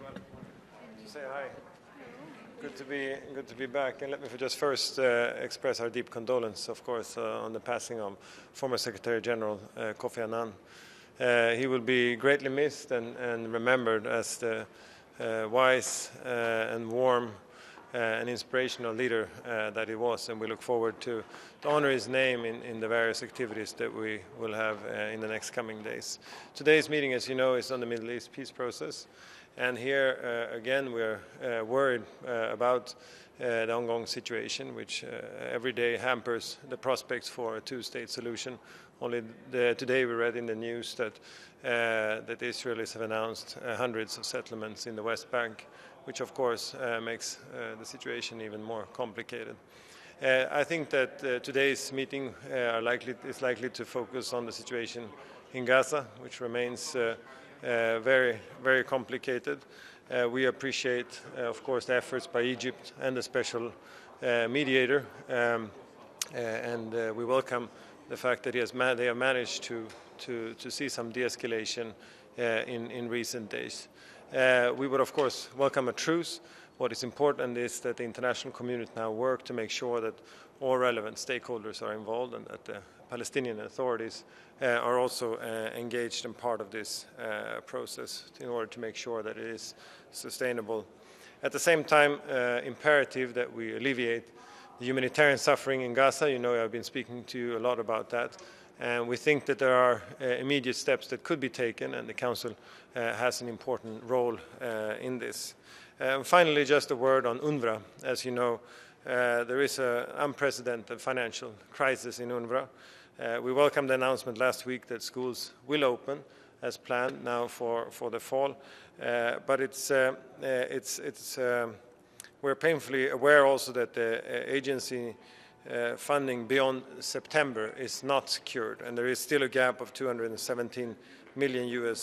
well. Say hi. Good to be back. And let me just first express our deep condolence, of course, on the passing of former Secretary General Kofi Annan. He will be greatly missed and remembered as the wise and warm and inspirational leader that he was, and we look forward to honor his name in the various activities that we will have in the next coming days. Today's meeting, as you know, is on the Middle East peace process, and here again we're worried about the ongoing situation, which every day hampers the prospects for a two-state solution. Only today we read in the news that the Israelis have announced hundreds of settlements in the West Bank, which of course makes the situation even more complicated. I think that today's meeting is likely to focus on the situation in Gaza, which remains very, very complicated. We appreciate, of course, the efforts by Egypt and the special mediator, and we welcome the fact that they have managed to see some de-escalation in recent days. We would, of course, welcome a truce. What is important is that the international community now work to make sure that all relevant stakeholders are involved and that the Palestinian authorities are also engaged in part of this process in order to make sure that it is sustainable. At the same time, imperative that we alleviate the humanitarian suffering in Gaza. You know, I've been speaking to you a lot about that. And we think that there are immediate steps that could be taken, and the Council has an important role in this. Finally, just a word on UNRWA. As you know, there is an unprecedented financial crisis in UNRWA. We welcomed the announcement last week that schools will open as planned now for the fall, but we're painfully aware also that the agency funding beyond September is not secured, and there is still a gap of $217 million.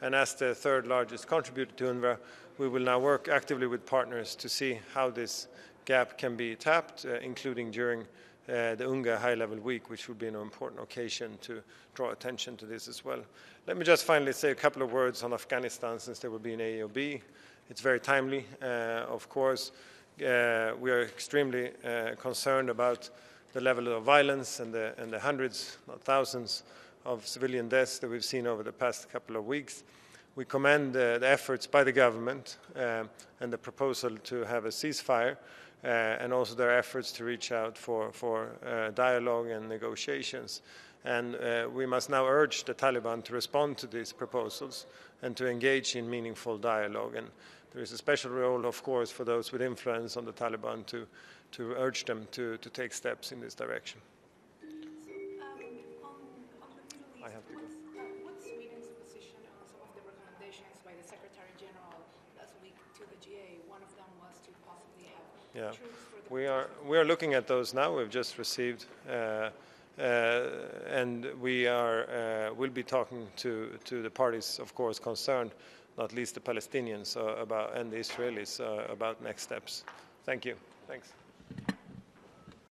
And as the third largest contributor to UNRWA, we will now work actively with partners to see how this gap can be tapped, including during the UNGA high-level week, which will be an important occasion to draw attention to this as well. Let me just finally say a couple of words on Afghanistan, since there will be an AOB. It's very timely, of course. We are extremely concerned about the level of violence and the hundreds, not thousands, of civilian deaths that we've seen over the past couple of weeks. We commend the efforts by the government and the proposal to have a ceasefire, and also their efforts to reach out for dialogue and negotiations. And we must now urge the Taliban to respond to these proposals and to engage in meaningful dialogue. And there is a special role, of course, for those with influence on the Taliban to urge them to take steps in this direction. I have to go. What's Sweden's position on some of the recommendations by the Secretary General last week to the GA? One of them was to possibly have troops for the we are looking at those now. We've just received, and we'll be talking to the parties, of course, concerned, not least the Palestinians and the Israelis, about next steps. Thank you. Thanks.